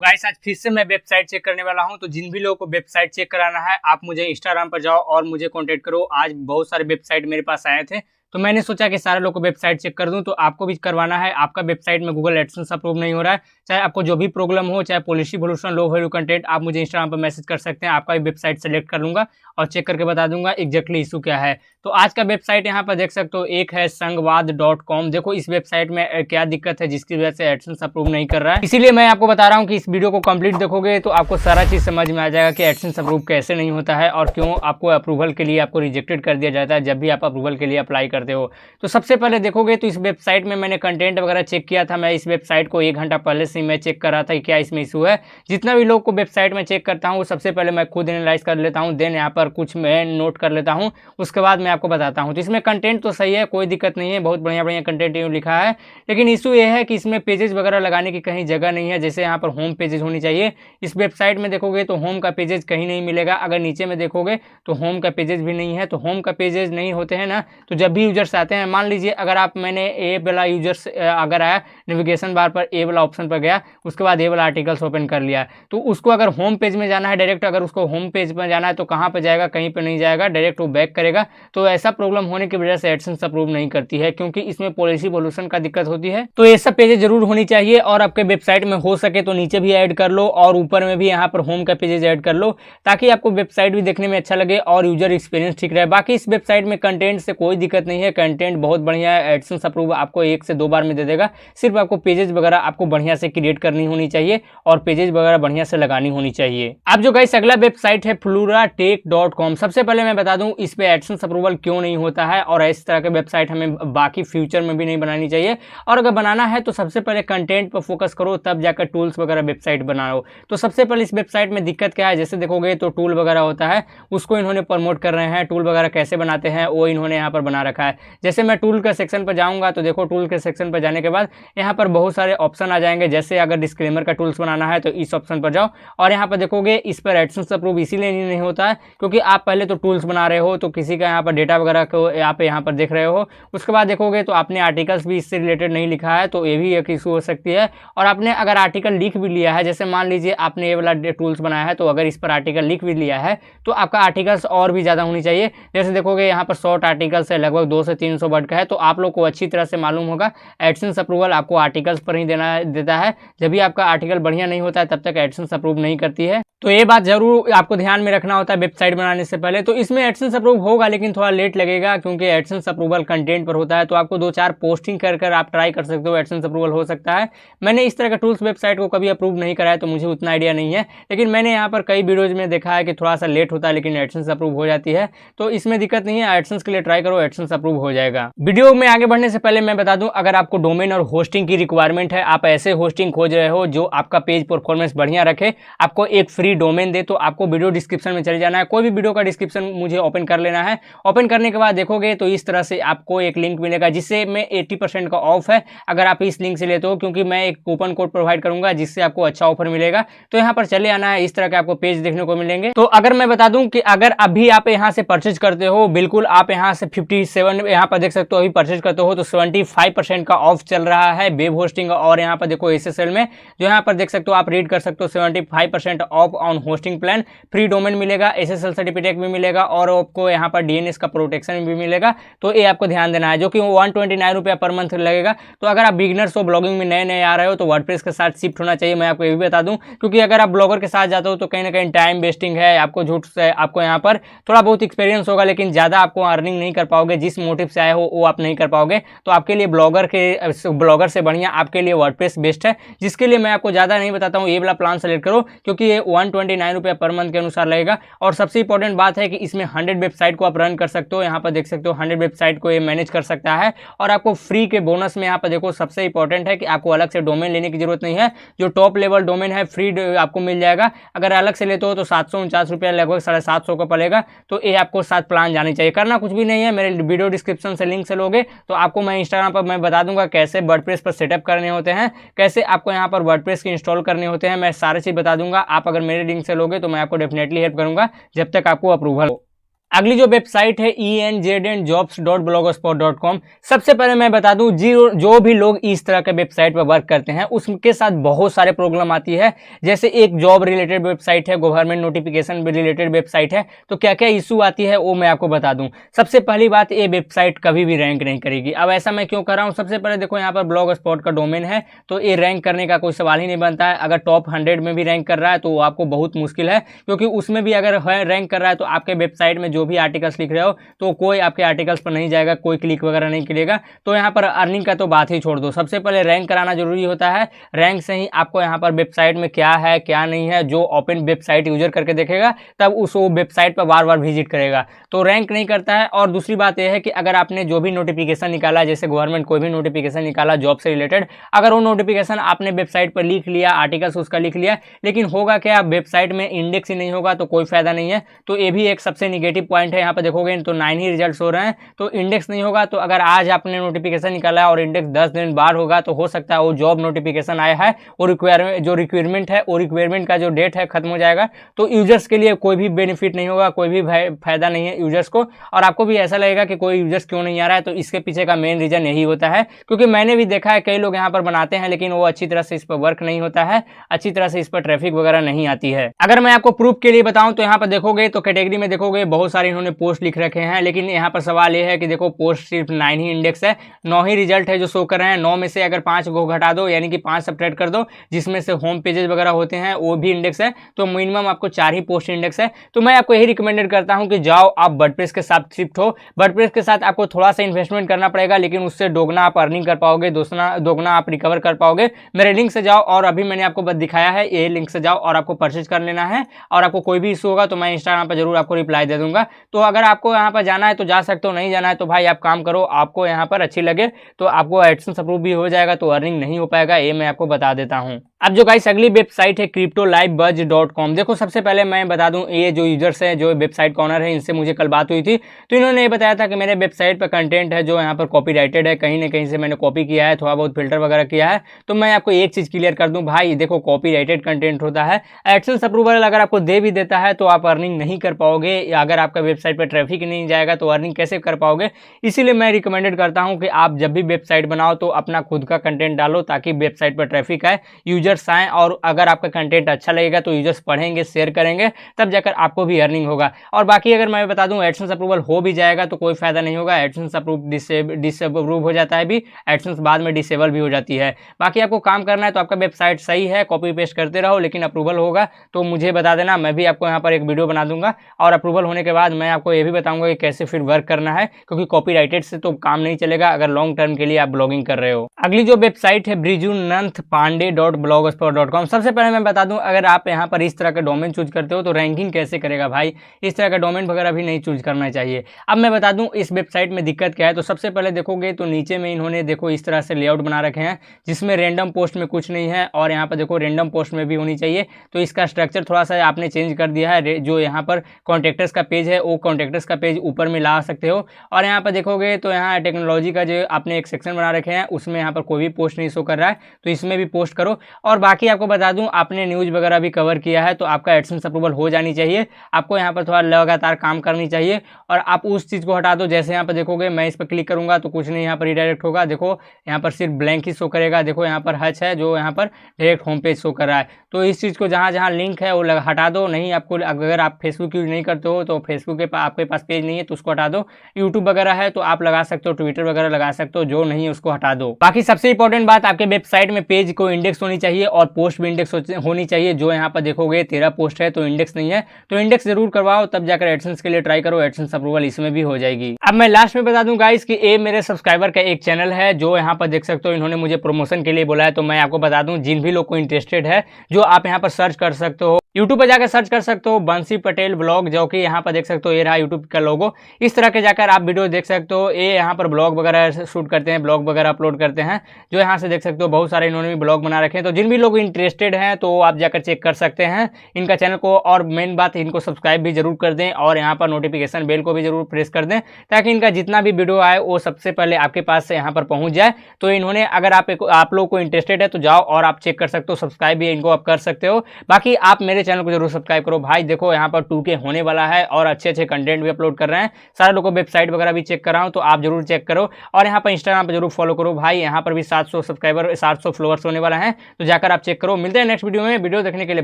Guys आज फिर से मैं वेबसाइट चेक करने वाला हूं। तो जिन भी लोगों को वेबसाइट चेक कराना है आप मुझे इंस्टाग्राम पर जाओ और मुझे कांटेक्ट करो। आज बहुत सारे वेबसाइट मेरे पास आए थे तो मैंने सोचा कि सारे लोग को वेबसाइट चेक कर दूं। तो आपको भी करवाना है, आपका वेबसाइट में गूगल एडसेंस अप्रूव नहीं हो रहा है, चाहे आपको जो भी प्रॉब्लम हो, चाहे पॉलिसी वोल्यूशन लो वैल्यू कंटेंट, आप मुझे इंस्टाग्राम पर मैसेज कर सकते हैं। आपका भी वेबसाइट सेलेक्ट कर लूंगा और चेक करके बता दूंगा एग्जैक्टली इशू क्या है। तो आज का वेबसाइट यहाँ पर देख सकते हो, एक है संगवाद.com। देखो इस वेबसाइट में क्या दिक्कत है जिसकी वजह से एडसेंस अप्रूव नहीं कर रहा है, इसीलिए मैं आपको बता रहा हूँ कि इस वीडियो को कंप्लीट देखोगे तो आपको सारा चीज समझ में आ जाएगा कि एडसेंस अप्रूव कैसे नहीं होता है और क्यों आपको अप्रूवल के लिए आपको रिजेक्टेड कर दिया जाता है जब भी आप अप्रूवल के लिए अप्लाई करते हो। तो सबसे पहले देखोगे तो इस वेबसाइट में मैंने कंटेंट वगैरह चेक किया था। मैं इस वेबसाइट को 1 घंटा पहले से मैं चेक कर रहा था कि क्या इसमें इशू है। जितना भी लोग को वेबसाइट में चेक करता हूँ सबसे पहले मैं खुद एनालाइज कर लेता हूँ, देन यहाँ पर कुछ मैं नोट कर लेता हूँ, उसके बाद मैं आपको बताता हूँ। तो इसमें कंटेंट तो सही है, कोई दिक्कत नहीं है, बहुत बढ़िया बढ़िया कंटेंट लिखा है, लेकिन इशू ये है कि इसमें पेजेस वगैरह लगाने की कहीं जगह नहीं है। जैसे यहाँ पर होम पेजेस होनी चाहिए, इस वेबसाइट में देखोगे तो होम का पेजेस कहीं नहीं मिलेगा। अगर नीचे में देखोगे तो होम का पेजेस भी नहीं है। तो होम का पेजेस नहीं होते हैं ना, तो जब भी यूजर्स आते हैं, मान लीजिए अगर आप मैंने ए वाला यूजर्स अगर आया नेविगेशन बार पर ए वाला ऑप्शन पर गया, उसके बाद ए वाला आर्टिकल्स ओपन कर लिया, तो उसको अगर होम पेज में जाना है डायरेक्ट, अगर उसको होम पेज पर जाना है तो कहाँ पर जाएगा, कहीं पर नहीं जाएगा, डायरेक्ट वो बैक करेगा। तो ऐसा प्रॉब्लम होने की वजह से एडसेंस अप्रूव नहीं करती है, क्योंकि इसमें पॉलिसी वोल्यूशन का दिक्कत होती है। तो ये सब पेजेस जरूर होनी चाहिए और आपके वेबसाइट में हो सके तो नीचे भी ऐड कर लो और ऊपर में भी यहाँ पर होम का पेजेस ऐड कर लो, ताकि आपको वेबसाइट भी देखने में अच्छा लगे और यूजर एक्सपीरियंस ठीक रहे। बाकी इस वेबसाइट में कंटेंट से कोई दिक्कत नहीं है, कंटेंट बहुत बढ़िया है। एडसेंस अप्रूव आपको 1 से 2 बार में दे देगा। सिर्फ आपको पेजेस वगैरह आपको बढ़िया से क्रिएट करनी होनी चाहिए और पेजेस वगैरह बढ़िया से लगानी होनी चाहिए। अब जो गाइस अगला वेबसाइट है floratech.com। सबसे पहले मैं बता दूं इस पे एडसेंस अप्रूवल क्यों नहीं होता है और इस तरह के वेबसाइट हमें बाकी फ्यूचर में भी नहीं बनानी चाहिए। और अगर बनाना है तो सबसे पहले कंटेंट पर फोकस करो, तब जाकर टूल्स वगैरह वेबसाइट बनाओ। तो सबसे पहले इस वेबसाइट में दिक्कत क्या है, जैसे देखोगे तो टूल वगैरह होता है, उसको इन्होंने प्रमोट कर रहे हैं। टूल वगैरह कैसे बनाते हैं वो इन्होंने यहाँ पर बना रखा है। जैसे मैं टूल का सेक्शन पर जाऊंगा तो देखो टूल के सेक्शन पर जाने के बाद यहाँ पर बहुत सारे ऑप्शन आ जाएंगे। जैसे अगर डिस्क्लेमर का टूल्स बनाना है तो इस ऑप्शन पर जाओ और यहाँ पर देखोगे इस पर एडसेंस अप्रूव इसीलिए नहीं होता है क्योंकि आप पहले तो टूल्स बना रहे हो, तो किसी का यहाँ पर डेटा वगैरह को आप यहाँ पर देख रहे हो। उसके बाद देखोगे तो आपने आर्टिकल्स भी इससे रिलेटेड नहीं लिखा है, तो ये भी एक इशू हो सकती है। और आपने अगर आर्टिकल लिख भी लिया है, जैसे मान लीजिए आपने ये वाला टूल्स बनाया है, तो अगर इस पर आर्टिकल लिख भी लिया है तो आपका आर्टिकल्स और भी ज़्यादा होनी चाहिए। जैसे देखोगे यहाँ पर शॉर्ट आर्टिकल्स है, लगभग 200 से 300 वर्ड का है। तो आप लोग को अच्छी तरह से मालूम होगा एडसेंस अप्रूवल आपको आर्टिकल्स पर ही देता है। जब भी आपका आर्टिकल बढ़िया नहीं होता है तब तक एडसेंस अप्रूव नहीं करती है। तो ये बात जरूर आपको ध्यान में रखना होता है वेबसाइट बनाने से पहले। तो इसमें एडसेंस अप्रूव होगा लेकिन थोड़ा लेट लगेगा, क्योंकि एडसेंस अप्रूवल कंटेंट पर होता है। तो आपको 2-4 पोस्टिंग कर आप ट्राई कर सकते हो, एडसेंस अप्रूवल हो सकता है। मैंने इस तरह का टूल्स वेबसाइट को कभी अप्रूव नहीं कराया तो मुझे उतना आइडिया नहीं है, लेकिन मैंने यहाँ पर कई वीडियोज में देखा है कि थोड़ा सा लेट होता है लेकिन एडसेंस अप्रूव हो जाती है। तो इसमें दिक्कत नहीं है, एडसेंस के लिए ट्राई करो, एडसेंस अप्रूव हो जाएगा। वीडियो में आगे बढ़ने से पहले मैं बता दूं, अगर आपको डोमेन और होस्टिंग की रिक्वायरमेंट है, आप ऐसे होस्टिंग खोज रहे हो जो आपका पेज परफॉर्मेंस बढ़िया रखे, आपको एक फ्री डोमेन दे, तो आपको वीडियो डिस्क्रिप्शन में चले जाना है। कोई भी वीडियो का डिस्क्रिप्शन मुझे ओपन कर लेना है। ओपन करने के बाद देखोगे तो इस तरह से आपको एक लिंक मिलेगा जिससे मैं 80% का ऑफ है अगर आप इस लिंक से लेते हो, क्योंकि मैं एक कूपन कोड प्रोवाइड करूंगा जिससे आपको अच्छा ऑफर मिलेगा। तो यहाँ पर चले आना है, इस तरह के आपको पेज देखने को मिलेंगे। तो अगर मैं बता दूं कि अगर अभी आप यहाँ से परचेज करते हो, बिल्कुल आप यहाँ से 57 यहाँ पर देख सकते हो, अभी परचेज करते हो तो 75% का ऑफ चल रहा है वेब होस्टिंग। और यहाँ पर देखो एसएसएल में जो यहाँ पर देख सकते हो, आप रीड कर सकते हो 75% of on hosting plan, free domain मिलेगा, एसएसएल सर्टिफिकेट भी मिलेगा और आपको यहाँ पर डीएनएस का प्रोटेक्शन भी मिलेगा। तो ये आपको ध्यान देना है, जो कि 129 रुपया पर मंथ लगेगा। तो अगर आप बिगिनर्स हो, ब्लॉगिंग में नए नए आ रहे हो, तो वर्डप्रेस के साथ शिफ्ट होना चाहिए। मैं आपको ये भी बता दूं, क्योंकि अगर आप ब्लॉगर के साथ जाते हो तो कहीं ना कहीं टाइम वेस्टिंग है, आपको झूठ से आपको यहाँ पर थोड़ा बहुत एक्सपीरियंस होगा लेकिन ज़्यादा आपको अर्निंग नहीं कर पाओगे। जिस मोटिव से आए हो वो आप नहीं कर पाओगे। तो आपके लिए ब्लॉगर से बढ़िया आपके लिए वर्डप्रेस बेस्ट है, जिसके लिए मैं आपको ज़्यादा नहीं बताता हूँ। ये वाला प्लान सेलेक्ट करो क्योंकि ये 129 रुपया पर मंथ के अनुसार लगेगा। और सबसे इंपॉर्टेंट बात है कि इसमें 100 वेबसाइट को आप रन कर सकते हो। यहाँ पर देख सकते हो 100 वेबसाइट को ये मैनेज कर सकता है। और आपको फ्री के बोनस में यहाँ पर देखो सबसे इंपॉर्टेंट है कि आपको अलग से डोमेन लेने की जरूरत नहीं है। जो टॉप लेवल डोमेन है फ्री आपको मिल जाएगा। अगर अलग से लेते हो तो 749 रुपया, लगभग 750 का पड़ेगा। तो ये आपको साथ प्लान जानी चाहिए। करना कुछ भी नहीं है, मेरे वीडियो डिस्क्रिप्शन से लिंक से लोगे तो आपको मैं इंस्टाग्राम पर मैं बता दूंगा कैसे वर्डप्रेस पर सेटअप करने होते हैं, कैसे आपको यहाँ पर वर्डप्रेस की इंस्टॉल करने होते हैं। मैं सारी चीज बता दूंगा। आप अगर मेरे लिंक से लोगे तो मैं आपको डेफिनेटली हेल्प करूंगा जब तक आपको अप्रूवल हो। अगली जो वेबसाइट है enjobs.blogspot.com। सबसे पहले मैं बता दूं जो भी लोग इस तरह के वेबसाइट पर वर्क करते हैं उसके साथ बहुत सारे प्रॉब्लम आती है। जैसे एक जॉब रिलेटेड वेबसाइट है, गवर्नमेंट नोटिफिकेशन रिलेटेड वेबसाइट है, तो क्या क्या इशू आती है वो मैं आपको बता दूं। सबसे पहली बात, ये वेबसाइट कभी भी रैंक नहीं करेगी। अब ऐसा मैं क्यों कर रहा हूँ, सबसे पहले देखो यहाँ पर ब्लॉग स्पॉट का डोमेन है, तो ये रैंक करने का कोई सवाल ही नहीं बनता है। अगर टॉप 100 में भी रैंक कर रहा है तो आपको बहुत मुश्किल है, क्योंकि उसमें भी अगर रैंक कर रहा है तो आपके वेबसाइट में जो भी आर्टिकल्स लिख रहे हो तो कोई आपके आर्टिकल्स पर नहीं जाएगा, कोई क्लिक वगैरह नहीं करेगा। तो यहाँ पर अर्निंग का तो बात ही छोड़ दो, सबसे पहले रैंक कराना जरूरी होता है। रैंक से ही आपको यहाँ पर वेबसाइट में क्या है क्या नहीं है, जो ओपन वेबसाइट यूजर करके देखेगा तब उस वेबसाइट पर बार बार विजिट करेगा, तो रैंक नहीं करता है। और दूसरी बात यह है कि अगर आपने जो भी नोटिफिकेशन निकाला, जैसे गवर्नमेंट कोई भी नोटिफिकेशन निकाला जॉब से रिलेटेड, अगर वो नोटिफिकेशन आपने वेबसाइट पर लिख लिया, आर्टिकल्स उसका लिख लिया, लेकिन होगा क्या, वेबसाइट में इंडेक्स ही नहीं होगा तो कोई फायदा नहीं है। तो ये भी एक सबसे निगेटिव पॉइंट है। यहाँ पर देखोगे तो 9 ही रिजल्ट्स हो रहे हैं, तो इंडेक्स नहीं होगा। तो अगर आज आपने नोटिफिकेशन निकाला और इंडेक्स 10 दिन बाद होगा तो हो सकता है वो जॉब नोटिफिकेशन आया है, वो रिक्वायरमेंट है, वो रिक्वायरमेंट का जो डेट है खत्म हो जाएगा, तो यूजर्स के लिए कोई भी बेनिफिट नहीं होगा, कोई भी फायदा नहीं है यूजर्स को। और आपको भी ऐसा लगेगा कि कोई यूजर्स क्यों नहीं आ रहा है, तो इसके पीछे का मेन रीजन यही होता है। क्योंकि मैंने भी देखा है कई लोग यहाँ पर बनाते हैं लेकिन वो अच्छी तरह से इस पर वर्क नहीं होता है, अच्छी तरह से इस पर ट्रैफिक वगैरह नहीं आती है। अगर मैं आपको प्रूफ के लिए बताऊं तो यहाँ पर देखोगे तो कैटेगरी में देखोगे बहुत सारे इन्होंने पोस्ट लिख रखे हैं, लेकिन यहाँ पर सवाल ये है कि देखो पोस्ट सिर्फ 9 ही इंडेक्स है, 9 ही रिजल्ट है जो शो कर रहे हैं। 9 में से अगर 5 को घटा दो यानी कि 5 सब्ट्रैक्ट कर दो, जिसमें से होम पेजेस वगैरह होते हैं वो भी इंडेक्स है, तो मिनिमम आपको 4 ही पोस्ट इंडेक्स है। तो मैं आपको यही रिकमेंडेड करता हूं कि जाओ आप वर्डप्रेस के साथ शिफ्ट हो। वर्डप्रेस के साथ आपको थोड़ा सा इन्वेस्टमेंट करना पड़ेगा, लेकिन उससे दोगुना आप अर्निंग कर पाओगे, दोगुना आप रिकवर कर पाओगे। मेरे लिंक से जाओ, और अभी मैंने आपको बस दिखाया है, ये लिंक से जाओ और आपको परचेज कर लेना है। और आपको कोई भी इशू होगा तो मैं इंस्टाग्राम पर जरूर आपको रिप्लाई दे दूंगा। तो अगर आपको यहाँ पर जाना है तो जा सकते हो, नहीं जाना है तो भाई आप काम करो, आपको यहाँ पर अच्छी लगे तो आपको एडसेंस अप्रूव भी हो जाएगा, तो अर्निंग नहीं हो पाएगा, ये मैं आपको बता देता हूँ। अब जो गाइस अगली वेबसाइट है cryptolivebuzz.com। देखो सबसे पहले मैं बता दूं, ये जो यूजर्स हैं, जो वेबसाइट का ऑनर है, इनसे मुझे कल बात हुई थी, तो इन्होंने ये बताया था कि मेरे वेबसाइट पर कंटेंट है जो यहाँ पर कॉपीराइटेड है, कहीं ना कहीं से मैंने कॉपी किया है, थोड़ा बहुत फिल्टर वगैरह किया है। तो मैं आपको एक चीज क्लियर कर दूं भाई, देखो कॉपीराइटेड कंटेंट होता है, एडसेंस अप्रूवल अगर आपको दे भी देता है तो आप अर्निंग नहीं कर पाओगे, या अगर आपका वेबसाइट पर ट्रैफिक नहीं जाएगा तो अर्निंग कैसे कर पाओगे। इसीलिए मैं रिकमेंडेड करता हूँ कि आप जब भी वेबसाइट बनाओ तो अपना खुद का कंटेंट डालो, ताकि वेबसाइट पर ट्रैफिक आए, यूजर्स आए, और अगर आपका कंटेंट अच्छा लगेगा तो यूजर्स पढ़ेंगे, शेयर करेंगे, तब जाकर आपको भी अर्निंग होगा। और बाकी अगर मैं बता दूं एडसेंस अप्रूवल हो भी जाएगा तो कोई फायदा नहीं होगा, एडसेंस अप्रूव डिसअप्रूव हो जाता है भी, एडसेंस बाद में डिसेबल भी हो जाती है। बाकी आपको काम करना है तो आपका वेबसाइट सही है, कॉपी पेस्ट करते रहो, लेकिन अप्रूवल होगा तो मुझे बता देना, मैं भी आपको यहाँ पर एक वीडियो बना दूंगा, और अप्रूवल होने के बाद मैं आपको ये भी बताऊंगा कि कैसे फिर वर्क करना है, क्योंकि कॉपीराइटेड से तो काम नहीं चलेगा अगर लॉन्ग टर्म के लिए आप ब्लॉगिंग कर रहे हो। अगली जो वेबसाइट है brijunanthpande.blogspot.com। सबसे पहले मैं बता दूं, अगर आप यहाँ पर इस तरह का डोमेन चूज करते हो तो रैंकिंग कैसे करेगा भाई, इस तरह का डोमेन वगैरह भी नहीं चूज करना चाहिए। अब मैं बता दूं इस वेबसाइट में दिक्कत क्या है। तो सबसे पहले देखोगे तो नीचे में इन्होंने देखो इस तरह से लेआउट बना रखे हैं, जिसमें रैंडम पोस्ट में कुछ नहीं है, और यहाँ पर देखो रैंडम पोस्ट में भी होनी चाहिए। तो इसका स्ट्रक्चर थोड़ा सा आपने चेंज कर दिया है, जो यहाँ पर कॉन्टेक्टर्स का पेज है वो कॉन्टेक्टर्स का पेज ऊपर में ला सकते हो। और यहाँ पर देखोगे तो यहाँ टेक्नोलॉजी का जो आपने एक सेक्शन बना रखे हैं, उसमें यहाँ पर कोई भी पोस्ट नहीं शो कर रहा है, तो इसमें भी पोस्ट करो। और बाकी आपको बता दूं, आपने न्यूज़ वगैरह भी कवर किया है तो आपका एडसेंस अप्रूवल हो जानी चाहिए। आपको यहाँ पर थोड़ा लगातार काम करनी चाहिए, और आप उस चीज़ को हटा दो। जैसे यहाँ पर देखोगे मैं इस पर क्लिक करूँगा तो कुछ नहीं यहाँ पर रिडायरेक्ट होगा, देखो यहाँ पर सिर्फ ब्लैंक ही शो करेगा। देखो यहाँ पर हच है जो यहाँ पर डायरेक्ट होम पेज शो कर रहा है। तो इस चीज़ को जहाँ जहाँ लिंक है वो हटा दो। नहीं आपको, अगर आप फेसबुक यूज नहीं करते हो तो फेसबुक के आपके पास पेज नहीं है तो उसको हटा दो। यूट्यूब वगैरह है तो आप लगा सकते हो, ट्विटर वगैरह लगा सकते हो, जो नहीं है उसको हटा दो। बाकी सबसे इंपॉर्टेंट बात, आपके वेबसाइट में पेज को इंडेक्स होनी चाहिए और पोस्ट भी इंडेक्स होनी चाहिए। जो यहाँ पर देखोगे 13 पोस्ट है तो इंडेक्स नहीं है, तो इंडेक्स जरूर करवाओ, तब जाकर एडसेंस के लिए ट्राई करो, एडसेंस अप्रूवल इसमें भी हो जाएगी। अब मैं लास्ट में बता दूं गाइस कि ये मेरे सब्सक्राइबर का एक चैनल है, जो यहाँ पर देख सकते हो इन्होंने मुझे प्रमोशन के लिए बोला है। तो मैं आपको बता दूं, जिन भी लोग को इंटरेस्टेड है, जो आप यहाँ पर सर्च कर सकते हो, यूट्यूब पर जाकर सर्च कर सकते हो बंसी पटेल ब्लॉग, जो कि यहाँ पर देख सकते हो ये रहा यूट्यूब का लोगो। इस तरह के जाकर आप वीडियो देख सकते हो। ये यहाँ पर ब्लॉग वगैरह शूट करते हैं, ब्लॉग वगैरह अपलोड करते हैं, जो यहाँ से देख सकते हो बहुत सारे इन्होंने भी ब्लॉग बना रखे हैं। तो जिन भी लोग इंटरेस्टेड हैं तो आप जाकर चेक कर सकते हैं इनका चैनल को। और मेन बात, इनको सब्सक्राइब भी जरूर कर दें, और यहाँ पर नोटिफिकेशन बेल को भी जरूर प्रेस कर दें, ताकि इनका जितना भी वीडियो आए वो सबसे पहले आपके पास से यहाँ पर पहुँच जाए। तो इन्होंने, अगर आप लोग को इंटरेस्टेड है तो जाओ और आप चेक कर सकते हो, सब्सक्राइब भी इनको आप कर सकते हो। बाकी आप मेरे मेरे चैनल को जरूर सब्सक्राइब करो भाई। देखो यहाँ पर 2K होने वाला है और अच्छे अच्छे कंटेंट भी अपलोड कर रहे हैं। सारे लोगों को वेबसाइट वगैरह भी चेक कर रहा हूँ, तो आप जरूर चेक करो। और यहाँ पर इंस्टाग्राम पर जरूर फॉलो करो भाई, यहाँ पर भी 700 सब्सक्राइबर 700 फॉलोअर्स होने वाला है, तो जाकर आप चेक करो। मिलते हैं नेक्स्ट वीडियो में। वीडियो देखने के लिए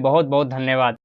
बहुत बहुत धन्यवाद।